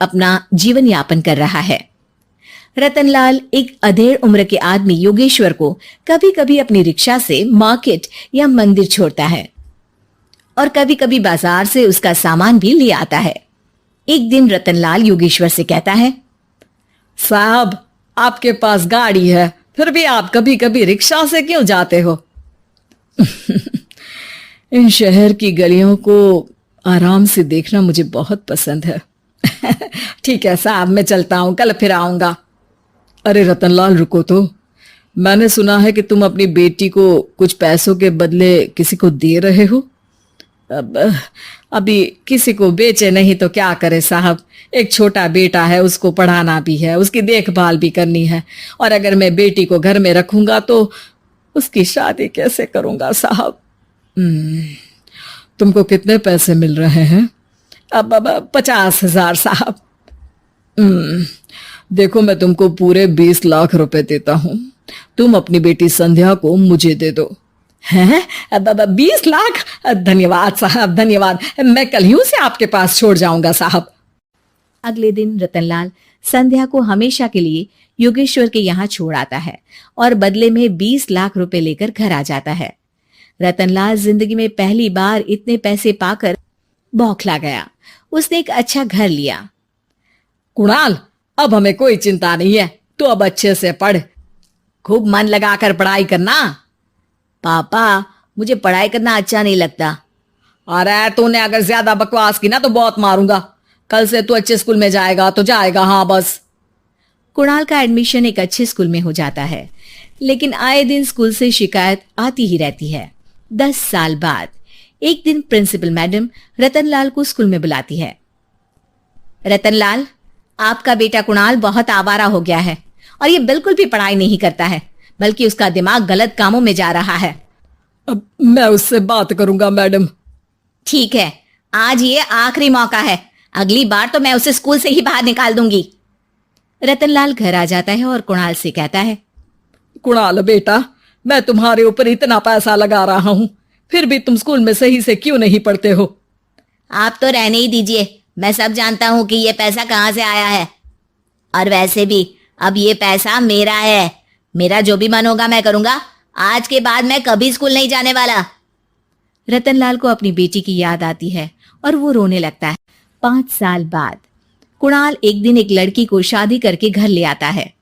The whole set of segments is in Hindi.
अपना जीवन यापन कर रहा है। रतनलाल एक अधेड़ उम्र के आदमी योगेश्वर को कभी कभी अपनी रिक्शा से मार्केट या मंदिर छोड़ता है और कभी कभी बाजार से उसका सामान भी ले आता है। एक दिन रतनलाल योगेश्वर से कहता है, साहब, आपके पास गाड़ी है, फिर भी आप कभी कभी रिक्शा से क्यों जाते हो? इन शहर की गलियों को आराम से देखना मुझे बहुत पसंद है। ठीक है साहब, मैं चलता हूं, कल फिर आऊंगा। अरे रतनलाल, रुको तो। मैंने सुना है कि तुम अपनी बेटी को कुछ पैसों के बदले किसी को दे रहे हो। अभी किसी को बेचे नहीं तो क्या करे साहब। एक छोटा बेटा है, उसको पढ़ाना भी है, उसकी देखभाल भी करनी है, और अगर मैं बेटी को घर में रखूंगा तो उसकी शादी कैसे करूंगा साहब। तुमको कितने पैसे मिल रहे हैं? अब 50,000 साहब। देखो, मैं तुमको पूरे 20 लाख रुपए देता हूं। तुम अपनी बेटी संध्या को मुझे दे दो। हैं? 20 लाख? धन्यवाद साहब, धन्यवाद। मैं कल ही उसे आपके पास छोड़ जाऊंगा साहब। अगले दिन रतनलाल संध्या को हमेशा के लिए योगेश्वर के यहाँ छोड़ आता है और बदले में 20 लाख रुपए लेकर घर आ जाता है। रतनलाल जिंदगी में पहली बार इतने पैसे पाकर बौखला गया। उसने एक अच्छा घर लिया। कुणाल, अब हमें कोई चिंता नहीं है, तो अब अच्छे से पढ़, खूब मन लगाकर पढ़ाई करना। पापा, मुझे पढ़ाई करना अच्छा नहीं लगता। अरे तूने अगर ज्यादा बकवास की ना तो बहुत मारूंगा। कल से तू अच्छे स्कूल में जाएगा तो जाएगा, हाँ बस। कुणाल का एडमिशन एक अच्छे स्कूल में हो जाता है, लेकिन आए दिन स्कूल से शिकायत आती ही रहती है। 10 साल बाद एक दिन प्रिंसिपल मैडम रतनलाल को स्कूल में बुलाती है। रतनलाल, आपका बेटा कुणाल बहुत आवारा हो गया है और ये बिल्कुल भी पढ़ाई नहीं करता है, बल्कि उसका दिमाग गलत कामों में जा रहा है। अब मैं उससे बात करूंगा मैडम। ठीक है, आज ये आखिरी मौका है, अगली बार तो मैं उसे स्कूल से ही बाहर निकाल दूंगी। रतनलाल घर आ जाता है और कुणाल से कहता है, कुणाल बेटा, मैं तुम्हारे ऊपर इतना पैसा लगा रहा हूं, फिर भी तुम स्कूल में सही से क्यों नहीं पढ़ते हो? आप तो रहने ही दीजिए, मैं सब जानता हूं कि ये पैसा कहां से आया है। और वैसे भी अब ये पैसा मेरा है, मेरा जो भी मन होगा मैं करूंगा। आज के बाद मैं कभी स्कूल नहीं जाने वाला। रतनलाल को अपनी बेटी की याद आती है और वो रोने लगता है। 5 साल बाद कुणाल एक दिन एक लड़की को शादी करके घर ले आता है।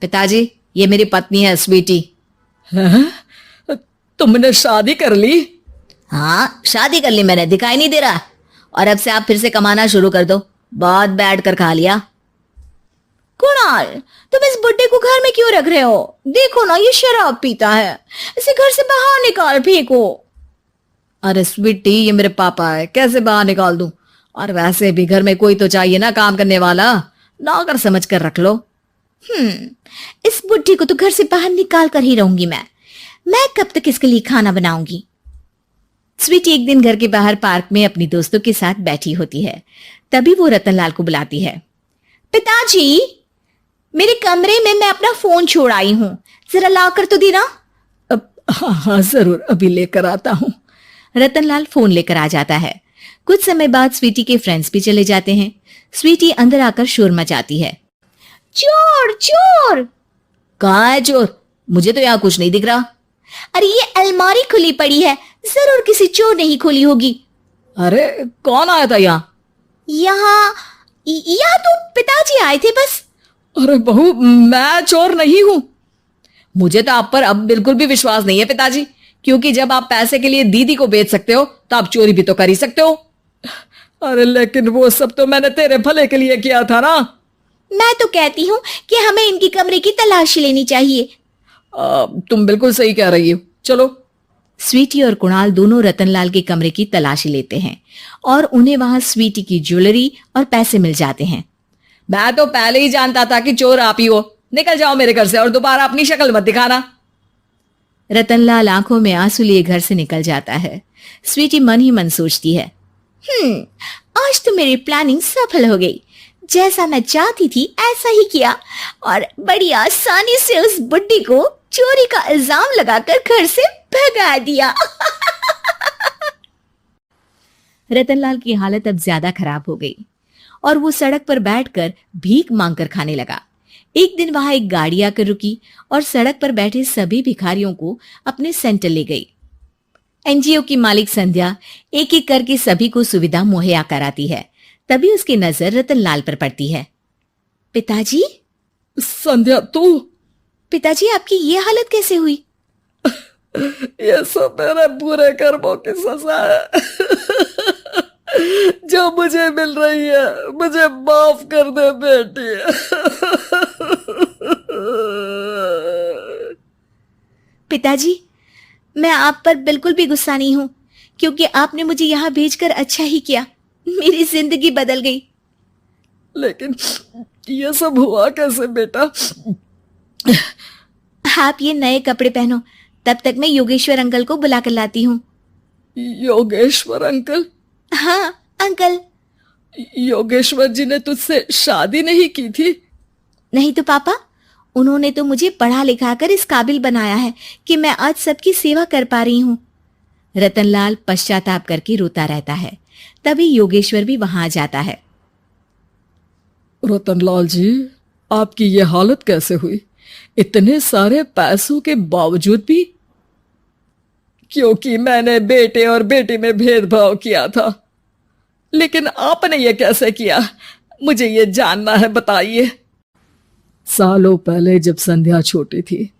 पिताजी, ये मेरी पत्नी है स्वीटी। तुमने शादी कर ली? हाँ, शादी कर ली मैंने, दिखाई नहीं दे रहा? और अब से आप फिर से कमाना शुरू कर दो, बहुत बैठ कर खा लिया। कुणाल, तुम इस बुड्ढे को घर में क्यों रख रहे हो? देखो ना, ये शराब पीता है, इसे घर से बाहर निकाल फेंको। अरे स्वीटी, ये मेरे पापा है, कैसे बाहर निकाल दूं? और वैसे भी घर में कोई तो चाहिए ना काम करने वाला, नौकर समझ कर रख लो। इस बुड्ढी को तो घर से बाहर निकाल कर ही रहूंगी मैं कब तक इसके लिए खाना बनाऊंगी? स्वीटी एक दिन घर के बाहर पार्क में अपनी दोस्तों के साथ बैठी होती है। तभी वो रतनलाल को बुलाती है। पिताजी, मेरे कमरे में मैं अपना फोन छोड़ आई हूं, जरा लाकर तो देना। हाँ जरूर, अभी लेकर आता हूं। रतनलाल फोन लेकर आ जाता है। कुछ समय बाद स्वीटी के फ्रेंड्स भी चले जाते हैं। स्वीटी अंदर आकर शोर मचाती है। चोर चोर! कहाँ है चोर? मुझे तो यहाँ कुछ नहीं दिख रहा। अरे ये अलमारी खुली पड़ी है, जरूर किसी चोर ने ही खोली होगी। अरे कौन आया था यहाँ? यहाँ तो पिताजी आए थे बस। अरे बहू, मैं चोर नहीं हूं। मुझे तो आप पर अब बिल्कुल भी विश्वास नहीं है पिताजी, क्योंकि जब आप पैसे के लिए दीदी को बेच सकते हो तो आप चोरी भी तो कर ही सकते हो। अरे लेकिन वो सब तो मैंने तेरे भले के लिए किया था ना। मैं तो कहती हूँ कि हमें इनकी कमरे की तलाशी लेनी चाहिए। तुम बिल्कुल सही कह रही हो, चलो। स्वीटी और कुणाल दोनों रतनलाल के कमरे की तलाशी लेते हैं और उन्हें वहां स्वीटी की ज्वेलरी और पैसे मिल जाते हैं। मैं तो पहले ही जानता था कि चोर आप ही हो। निकल जाओ मेरे घर से और दोबारा अपनी शक्ल मत दिखाना। रतनलाल आंखों में आंसू लिए घर से निकल जाता है। स्वीटी मन ही मन सोचती है, आज तो मेरी प्लानिंग सफल हो गई। जैसा मैं चाहती थी ऐसा ही किया और बड़ी आसानी से उस बुड्ढी को चोरी का इल्जाम लगाकर घर से भगा दिया। रतनलाल की हालत अब ज्यादा खराब हो गई और वो सड़क पर बैठकर भीख मांगकर खाने लगा। एक दिन वहां एक गाड़ी आकर रुकी और सड़क पर बैठे सभी भिखारियों को अपने सेंटर ले गई। एनजीओ की मालिक संध्या एक एक करके सभी को सुविधा मुहैया कराती है। तभी उसकी नजर रतनलाल पर पड़ती है। पिताजी, संध्या तू? पिताजी आपकी ये हालत कैसे हुई? ये सब मेरे बुरे कर्मों की सजा है जो मुझे मिल रही है। मुझे माफ कर दे बेटी। पिताजी, मैं आप पर बिल्कुल भी गुस्सा नहीं हूं, क्योंकि आपने मुझे यहां भेजकर अच्छा ही किया। मेरी जिंदगी बदल गई। लेकिन ये सब हुआ कैसे बेटा? आप ये नए कपड़े पहनो, तब तक मैं योगेश्वर अंकल को बुला कर लाती हूँ। योगेश्वर अंकल? हाँ अंकल। योगेश्वर जी ने तुझसे शादी नहीं की थी? नहीं तो पापा, उन्होंने तो मुझे पढ़ा लिखा कर इस काबिल बनाया है कि मैं आज सबकी सेवा कर पा रही हूँ। रतनलाल पश्चाताप करके रोता रहता है। तभी योगेश्वर भी वहां आ जाता है। रतनलाल जी, आपकी ये हालत कैसे हुई? इतने सारे पैसों के बावजूद भी? क्योंकि मैंने बेटे और बेटी में भेदभाव किया था। लेकिन आपने ये कैसे किया? मुझे ये जानना है, बताइए। सालों पहले जब संध्या छोटी थी,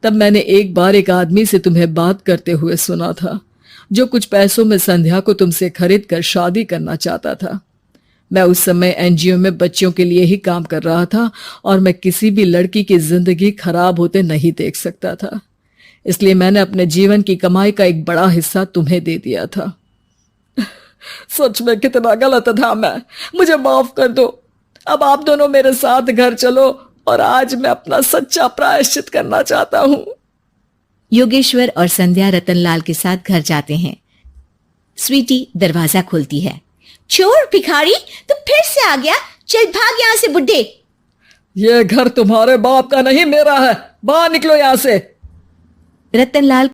तब मैंने एक बार एक आदमी से तुम्हें बात करते हुए सुना था, जो कुछ पैसों में संध्या को तुमसे खरीद कर शादी करना चाहता था। मैं उस समय एनजीओ में बच्चों के लिए ही काम कर रहा था और मैं किसी भी लड़की की जिंदगी खराब होते नहीं देख सकता था। इसलिए मैंने अपने जीवन की कमाई का एक बड़ा हिस्सा तुम्हें दे दिया था। सच में कितना गलत था मैं। मुझे माफ कर दो। अब आप दोनों मेरे साथ घर चलो और आज मैं अपना सच्चा प्रायश्चित करना चाहता हूं। योगेश्वर और संध्या रतनलाल के साथ घर जाते हैं। स्वीटी दरवाजा खोलती है। चोर भिखारी, तू फिर से आ गया? चल भाग यहाँ से बुड्ढे। ये घर तुम्हारे बाप का नहीं, मेरा है। बाहर निकलो यहाँ से। रतनलाल